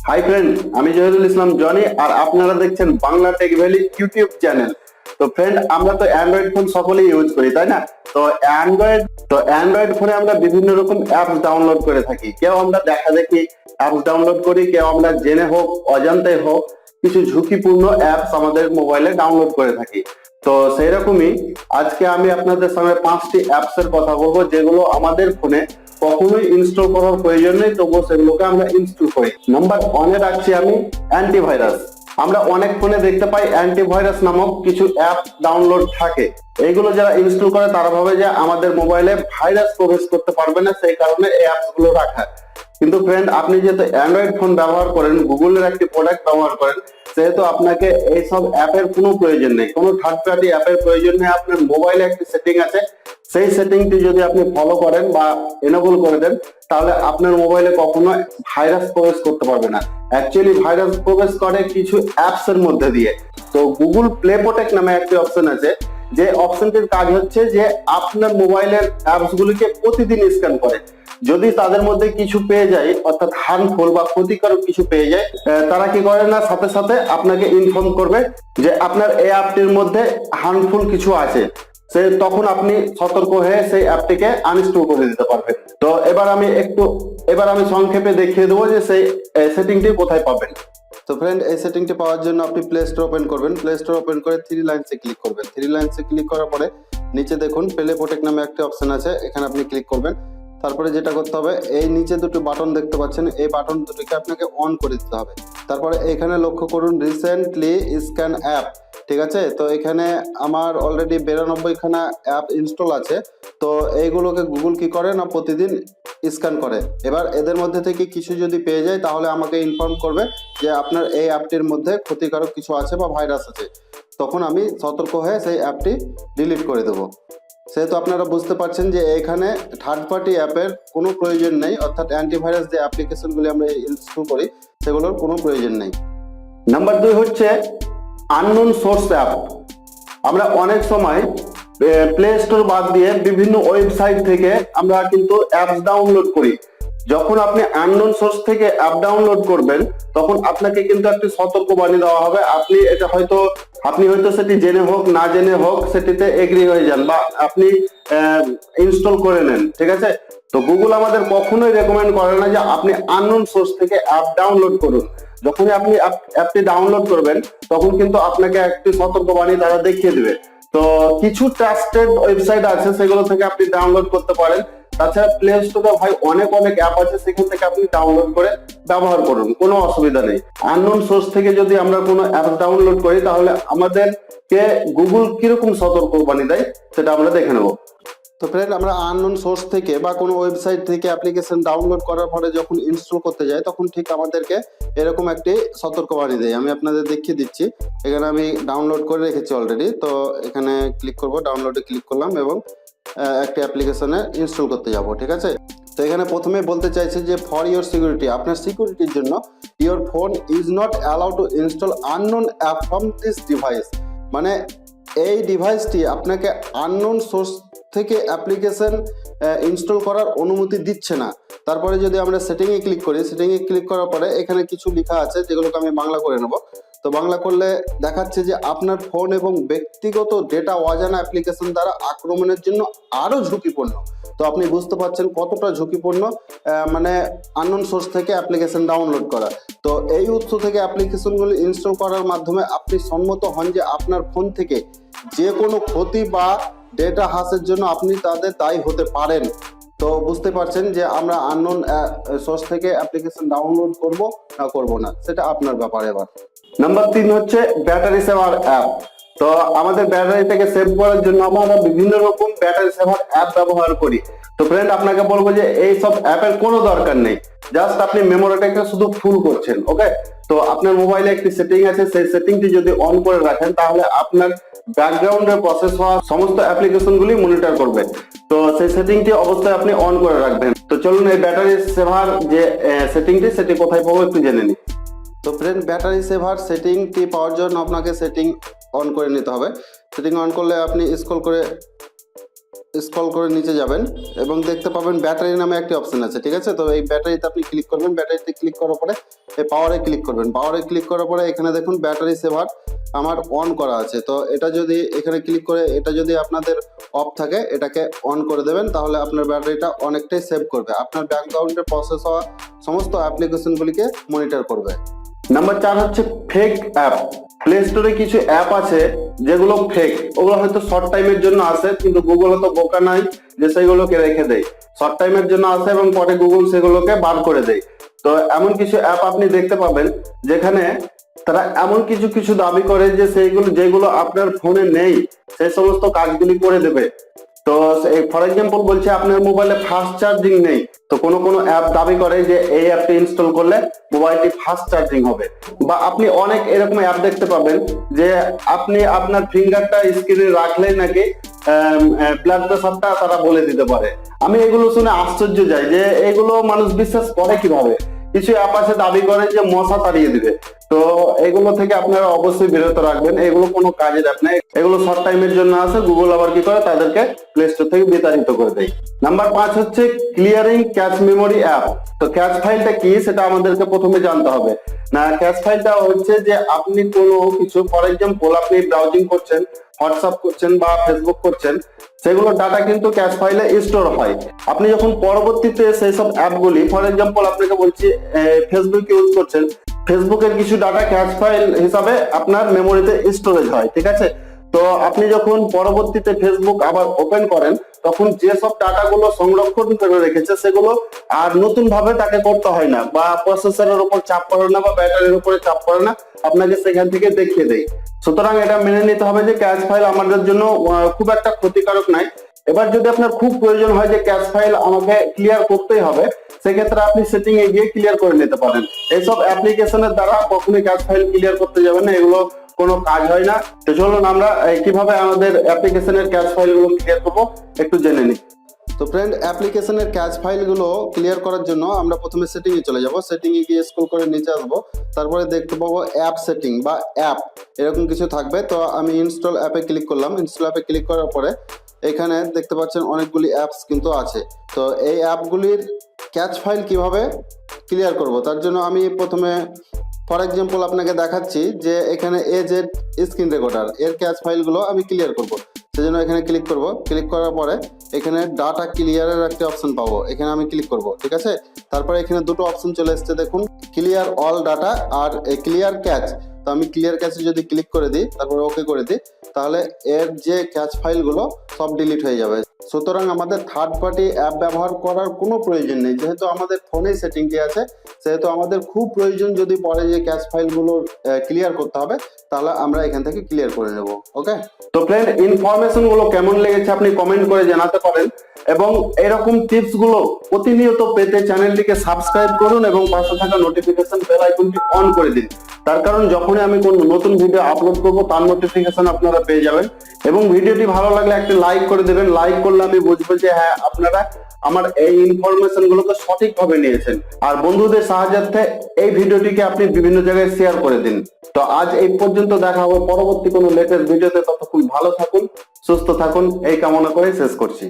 Hi friend, আমি জহিরুল ইসলাম Johnny আর আপনারা দেখছেন Bangla tech valley YouTube channel. তো ফ্রেন্ড, আমরা তো অ্যান্ড্রয়েড ফোন সকলেই ইউজ করি, তাই না? তো অ্যান্ড্রয়েড ফোনে আমরা বিভিন্ন রকম অ্যাপস ডাউনলোড করে থাকি। কেউ আমরা দেখা দেখি অ্যাপস ডাউনলোড করি, কেউ আমরা জেনে হোক অজান্তে হোক কিছু ঝুঁকিপূর্ণ অ্যাপস আমাদের মোবাইলে ডাউনলোড করে থাকি। তো সেই রকমই আজকে আমি আপনাদের সামনে 5টি অ্যাপস এর কথা বলবো যেগুলো আমাদের ফোনে কখনোই ইনস্টল করার প্রয়োজন নেই, তবুও সেগুলোকে আমরা ইনস্টল করি। নাম্বার 1-এ রাখছি আমি অ্যান্টিভাইরাস। আমরা অনেক ফোনে দেখতে পাই অ্যান্টিভাইরাস নামক কিছু অ্যাপ ডাউনলোড থাকে। এইগুলো যারা ইনস্টল করে তারা ভাবে যে আমাদের মোবাইলে ভাইরাস প্রবেশ করতে পারবে না, সেই কারণে এই অ্যাপস গুলো রাখা। কিন্তু ফ্রেন্ড, আপনি যেহেতু অ্যান্ড্রয়েড ফোন ব্যবহার করেন, গুগলের একটি প্রোডাক্ট ব্যবহার করেন, সেহেতু আপনাকে এইসব অ্যাপের কোনো প্রয়োজন নেই, কোনো থার্ড পার্টি অ্যাপের প্রয়োজন নেই। আপনার মোবাইলে একটি সেটিং আছে, সেই সেটিংটি যদি আপনি ফলো করেন বা এনেবল করে দেন, তাহলে আপনার মোবাইলে কখনো ভাইরাস প্রবেশ করতে পারবে না। অ্যাকচুয়ালি ভাইরাস প্রবেশ করে কিছু অ্যাপস এর মধ্যে দিয়ে। তো গুগল প্লে প্রোটেক্ট নামে একটি অপশন আছে, যে অপশনটির কাজ হচ্ছে যে আপনার মোবাইলের অ্যাপস গুলিকে প্রতিদিন স্ক্যান করে। যদি তাদের মধ্যে কিছু পেয়ে যায়, অর্থাৎ হার্মফুল বা ক্ষতিকারক কিছু পেয়ে যায়, তারা কি করে না, সাথে সাথে আপনাকে ইনফর্ম করবে যে আপনার এই অ্যাপটির মধ্যে হার্মফুল কিছু আছে। তখন আপনি সতর্ক হয়ে সেই অ্যাপটিকে আনইনস্টল করে দিতে পারবেন। তো এবার আমি সংক্ষেপে দেখিয়ে দেবো যে সেই সেটিংটি কোথায় পাবেন। তো ফ্রেন্ড, এই সেটিংটি পাওয়ার জন্য আপনি প্লে স্টোর ওপেন করবেন। প্লে স্টোর ওপেন করে 3 লাইনসে ক্লিক করবেন। 3 লাইনসে ক্লিক করার পরে নিচে দেখুন প্লে প্রোটেক্ট নামে একটা অপশন আছে, এখানে আপনি ক্লিক করবেন। তারপরে যেটা করতে হবে, এই নিচে দুটো বাটন দেখতে পাচ্ছেন, এই বাটন দুটোকে আপনাকে অন করে দিতে হবে। তারপরে এখানে লক্ষ্য করুন রিসেন্টলি স্ক্যান অ্যাপ, ঠিক আছে? তো এখানে আমার অলরেডি 92খানা অ্যাপ ইনস্টল আছে। তো এইগুলোকে গুগল কি করে না, প্রতিদিন স্ক্যান করে। এবার এদের মধ্যে থেকে কিছু যদি পেয়ে যায় তাহলে আমাকে ইনফর্ম করবে যে আপনার এই অ্যাপটির মধ্যে ক্ষতিকারক কিছু আছে বা ভাইরাস আছে। তখন আমি সতর্ক হয়ে সেই অ্যাপটি ডিলিট করে দেবো। সেহেতু আপনারা বুঝতে পারছেন যে এখানে থার্ড পার্টি অ্যাপের কোনো প্রয়োজন নেই, অর্থাৎ অ্যান্টিভাইরাস যে অ্যাপ্লিকেশনগুলি আমরা ইনস্টল করি সেগুলোর কোনো প্রয়োজন নেই। নাম্বার 2 হচ্ছে আননোন সোর্স অ্যাপ। আমরা অনেক সময় প্লে স্টোর বাদ দিয়ে বিভিন্ন ওয়েবসাইট থেকে আমরা কিন্তু অ্যাপস ডাউনলোড করি। যখন আপনি আননোন সোর্স থেকে অ্যাপ ডাউনলোড করবেন, তখন আপনাকে কিন্তু একটি সতর্কবাণী দেওয়া হবে। আপনি হয়তো সেটি জেনে হোক না জেনে হোক সেটিতে এগ্রি হয়ে যান বা আপনি ইনস্টল করে নেন, ঠিক আছে? তো গুগল আমাদের কখনোই রেকমেন্ড করে না যে আপনি আননোন সোর্স থেকে অ্যাপ ডাউনলোড করুন। যখনই আপনি অ্যাপটি ডাউনলোড করবেন, তখন কিন্তু আপনাকে একটি সতর্কবাণী তারা দেখিয়ে দেবে। তো কিছু ট্রাস্টেড ওয়েবসাইট আছে, সেগুলো থেকে আপনি ডাউনলোড করতে পারেন। তাছাড়া প্লে স্টোরে ভাই অনেক অ্যাপ আছে, সেখান থেকে আপনি ডাউনলোড করে ব্যবহার করুন, কোনো অসুবিধা নেই। আননোন সোর্স থেকে যদি আমরা কোনো অ্যাপ ডাউনলোড করি, তাহলে আমাদেরকে গুগল কিরকম সতর্কবাণী দেয় সেটা আমরা দেখে নেব। তো ফ্রেন্ড, আমরা আননোন সোর্স থেকে বা কোনো ওয়েবসাইট থেকে অ্যাপ্লিকেশন ডাউনলোড করার পরে যখন ইনস্টল করতে যাই, তখন ঠিক আমাদেরকে এরকম একটি সতর্কবাণী দেয়। আমি আপনাদের দেখিয়ে দিচ্ছি। এখানে আমি ডাউনলোড করে রেখেছি অলরেডি। তো এখানে ক্লিক করব, ডাউনলোডে ক্লিক করলাম এবং একটা অ্যাপ্লিকেশনে ইনস্টল করতে যাব, ঠিক আছে? তো এখানে প্রথমে বলতে চাইছে যে ফর ইওর সিকিউরিটি, আপনার সিকিউরিটির জন্য your phone is not allowed to install unknown app from this device. মানে এই ডিভাইসটি আপনাকে আননোন সোর্স থেকে অ্যাপ্লিকেশন ইনস্টল করার অনুমতি দিচ্ছে না। তারপরে যদি আমরা সেটিংয়ে ক্লিক করি, সেটিংয়ে ক্লিক করার পরে এখানে কিছু লেখা আছে যেগুলোকে আমি বাংলা করে নেব। তো বাংলা করলে দেখাচ্ছে যে আপনার ফোন এবং ব্যক্তিগত ডেটা অজানা অ্যাপ্লিকেশন দ্বারা আক্রমণের জন্য আরো ঝুঁকিপূর্ণ। তো আপনি বুঝতে পারছেন কতটা ঝুঁকিপূর্ণ মানে আননোন সোর্স থেকে অ্যাপ্লিকেশন ডাউনলোড করা। তো এই উৎস থেকে অ্যাপ্লিকেশনগুলো ইনস্টল করার মাধ্যমে আপনি সম্মত হন যে আপনার ফোন থেকে যে কোনো ক্ষতি বা ডেটা হ্রাসের জন্য আপনি তাদের দায়ী হতে পারেন। তো বুঝতে পারছেন যে আমরা আননোন সোর্স থেকে অ্যাপ্লিকেশন ডাউনলোড করব না করব না, সেটা আপনার ব্যাপার। এবার নাম্বার 3 হচ্ছে ব্যাটারি সেভার অ্যাপ। তো আমাদের ব্যাটারিটাকে সেভ করার জন্য আমরা বিভিন্ন রকম ব্যাটারি সেভার অ্যাপ ব্যবহার করি। তো ফ্রেন্ড, আপনাকে বলবো যে এই সব অ্যাপের কোনো দরকার নেই, জাস্ট আপনি মেমোরিটাকে শুধু ফুল করছেন, ওকে? তো আপনার মোবাইলে একটি সেটিং আছে, সেই সেটিংটি যদি অন করে রাখেন, তাহলে আপনার ব্যাকগ্রাউন্ডে প্রসেস হওয়া সমস্ত অ্যাপ্লিকেশন গুলি মনিটর করবে। তো সেই সেটিংটি অবশ্যই আপনি অন করে রাখবেন। তো চলুন এই ব্যাটারি সেভার যে সেটিংটি, সেটি কোথায় পাবো একটু জেনে নিই। তো ফ্রেন্ড, ব্যাটারি সেভার সেটিংটি পাওয়ার জন্য আপনাকে সেটিং অন করে নিতে হবে। সেটিং অন করলে আপনি স্ক্রল করে স্ক্রল করে নিচে যাবেন এবং দেখতে পাবেন ব্যাটারি নামে একটি অপশন আছে, ঠিক আছে। তো এই ব্যাটারিতে আপনি ক্লিক করবেন, ব্যাটারিতে ক্লিক করার পরে এই পাওয়ারে ক্লিক করবেন, পাওয়ারে ক্লিক করার পরে এখানে দেখুন ব্যাটারি সেভার আমার অন করা আছে। তো এটা যদি এখানে ক্লিক করে এটা যদি আপনাদের অফ থাকে এটাকে অন করে দেবেন, তাহলে আপনার ব্যাটারিটা অনেকটাই সেভ করবে, আপনার ব্যাংক অ্যাকাউন্টে প্রসেস হওয়া সমস্ত অ্যাপ্লিকেশনগুলিকে মনিটর করবে। নাম্বার 4 হচ্ছে ফেক অ্যাপ। প্লে স্টোরে কিছু অ্যাপ আছে যেগুলো ফেক, ওগুলো হয়তো শর্ট টাইমের জন্য আসে, কিন্তু গুগল তো বোকা নাই যে সেগুলোকে রেখে দেয়। শর্ট টাইমের জন্য আসে এবং পরে গুগল সেগুলোকে বার করে দেয়। তো এমন কিছু অ্যাপ আপনি দেখতে পাবেন যেখানে তারা এমন কিছু কিছু দাবি করে যে সেইগুলো যেগুলো আপনার ফোনে নেই সেই সমস্ত কাজগুলি করে দেবে। তো ফর এক্সাম্পল বলছে আপনার মোবাইলে ফাস্ট চার্জিং নেই, তো কোনো কোনো অ্যাপ দাবি করে যে এই অ্যাপটি ইনস্টল করলে মোবাইলটি ফাস্ট চার্জিং হবে। বা আপনি অনেক এরকম অ্যাপ দেখতে পাবেন যে আপনি আপনার ফিঙ্গারটা স্ক্রিনে রাখলেই নাকি ব্লাড প্রেসারটা তারা বলে দিতে পারে। আমি এগুলো শুনে আশ্চর্য যাই যে এগুলো মানুষ বিশ্বাস করে কিভাবে। কিছু অ্যাপ আছে দাবি করে যে মশা তাড়িয়ে দিবে, তো এগুলো থেকে আপনারা অবশ্যই বিরত রাখবেন, এগুলো কোনো কাজের অ্যাপ নেই, এগুলো শর্ট টাইমের জন্য আছে। গুগল আবার কি করে তাদেরকে প্লে স্টোর থেকে বিতাড়িত করে দেয়। নাম্বার 5 হচ্ছে ক্লিয়ারিং ক্যাশ মেমোরি অ্যাপ। তো ক্যাশ ফাইলটা কি সেটা আমাদেরকে প্রথমে জানতে হবে। না, ক্যাশ ফাইলটা হচ্ছে যে আপনি কোনো কিছু ফর এক্সাম্পল আপনি ব্রাউজিং করছেন, হোয়াটসঅ্যাপ করছেন বা ফেসবুক করছেন, সেগুলো ডাটা কিন্তু ক্যাশ ফাইলে স্টোর হয়। আপনি যখন পরবর্তীতে সেই সব অ্যাপগুলি ফর এক্সাম্পল আপনাকে বলছি ফেসবুক ইউজ করছেন, ফেসবুকের কিছু ডাটা ক্যাশ ফাইল হিসাবে আপনার মেমোরিতে স্টোরেজ হয়, ঠিক আছে। তো আপনি যখন পরবর্তীতে ফেসবুক আবার ওপেন করেন তখন যেসব ডাটাগুলো সংরক্ষণ করে রেখেছে সেগুলো আর নতুন ভাবে তাকে করতে হয় না, বা প্রসেসরের উপর চাপ পড়ে না, বা ব্যাটারির উপরে চাপ পড়ে না, আপনাকে সেখান থেকে দেখিয়ে দেয়। সুতরাং এটা মেনে নিতে হবে যে ক্যাশ ফাইল আমাদের জন্য খুব একটা ক্ষতিকারক নাই। এবার যদি আপনার খুব প্রয়োজন হয় যে ক্যাশ ফাইল আমাকে ক্লিয়ার করতেই হবে, সেক্ষেত্রে আপনি সেটিং এ গিয়ে ক্লিয়ার করে নিতে পারেন। এইসব অ্যাপ্লিকেশনের দ্বারা কখনোই ক্যাশ ফাইল ক্লিয়ার করতে যাবেন না, এগুলো কোনো কাজ হয় না। তো চলুন আমরা কিভাবে আমাদের অ্যাপ্লিকেশনের ক্যাশ ফাইলগুলো ক্লিয়ার করবো একটু জেনে নিই। তো ফ্রেন্ড, অ্যাপ্লিকেশনের ক্যাশ ফাইলগুলো ক্লিয়ার করার জন্য আমরা প্রথমে সেটিং এ চলে যাব, সেটিং এ গিয়ে স্ক্রল করে নিচে আসবো, তারপরে দেখতে পাবো অ্যাপ সেটিং বা অ্যাপ এরকম কিছু থাকবে। তো আমি ইনস্টল অ্যাপে ক্লিক করলাম, ইনস্টল অ্যাপে ক্লিক করার পরে এখানে দেখতে পাচ্ছেন অনেকগুলি অ্যাপস কিন্তু আছে। তো এই অ্যাপগুলির ক্যাশ ফাইল কিভাবে ক্লিয়ার করব তার জন্য আমি প্রথমে ফর এক্সাম্পল আপনাকে দেখাচ্ছি যে এখানে এজেড স্ক্রিন রেকর্ডার এর ক্যাশ ফাইলগুলো আমি ক্লিয়ার করব। সেজন্য এখানে ক্লিক করব, ক্লিক করার পরে এখানে ডাটা ক্লিয়ারের একটা অপশন পাবো, এখানে আমি ক্লিক করব, ঠিক আছে। তারপরে এখানে দুটো অপশন চলে এসেছে দেখুন, ক্লিয়ার অল ডাটা আর ক্লিয়ার ক্যাচ। তো আমি ক্লিয়ার ক্যাচে যদি ক্লিক করে দিই তারপরে ওকে করে দিই, তাহলে এর যে ক্যাচ ফাইলগুলো সব ডিলিট হয়ে যাবে। সুতরাং আমাদের থার্ড পার্টি অ্যাপ ব্যবহার করার কোনো প্রয়োজন নেই, যেহেতু আমাদের ফোনে সেটিংটি আছে, সেহেতু আমাদের খুব প্রয়োজন যদি পরে যে ক্যাশ ফাইলগুলো ক্লিয়ার করতে হবে তাহলে আমরা এখান থেকে ক্লিয়ার করে নেব। ওকে, তো ফ্রেন্ড, ইনফরমেশন গুলো কেমন লেগেছে আপনি কমেন্ট করে জানাতে পারেন, এবং এরকম টিপস গুলো প্রতিনিয়ত পেতে চ্যানেলটিকে সাবস্ক্রাইব করুন এবং পাশে থাকা নোটিফিকেশন বেল আইকনটি অন করে দিন। তার কারণ যখনই আমি কোনো নতুন ভিডিও আপলোড করব তার নোটিফিকেশন আপনারা পেয়ে যাবেন। এবং ভিডিওটি ভালো লাগলে একটি লাইক করে দেবেন, লাইক করলে আমি বুঝবো যে হ্যাঁ আপনারা আমার এই ইনফরমেশন গুলোকে সঠিকভাবে নিয়েছেন। আর বন্ধুদের সাহায্যার্থে এই ভিডিওটিকে আপনি বিভিন্ন জায়গায় শেয়ার করে দিন। তো আজ এই পর্যন্ত, দেখা হবে পরবর্তী কোনো লেটেস্ট ভিডিওতে। ততক্ষণ ভালো থাকুন, সুস্থ থাকুন, এই কামনা করে শেষ করছি।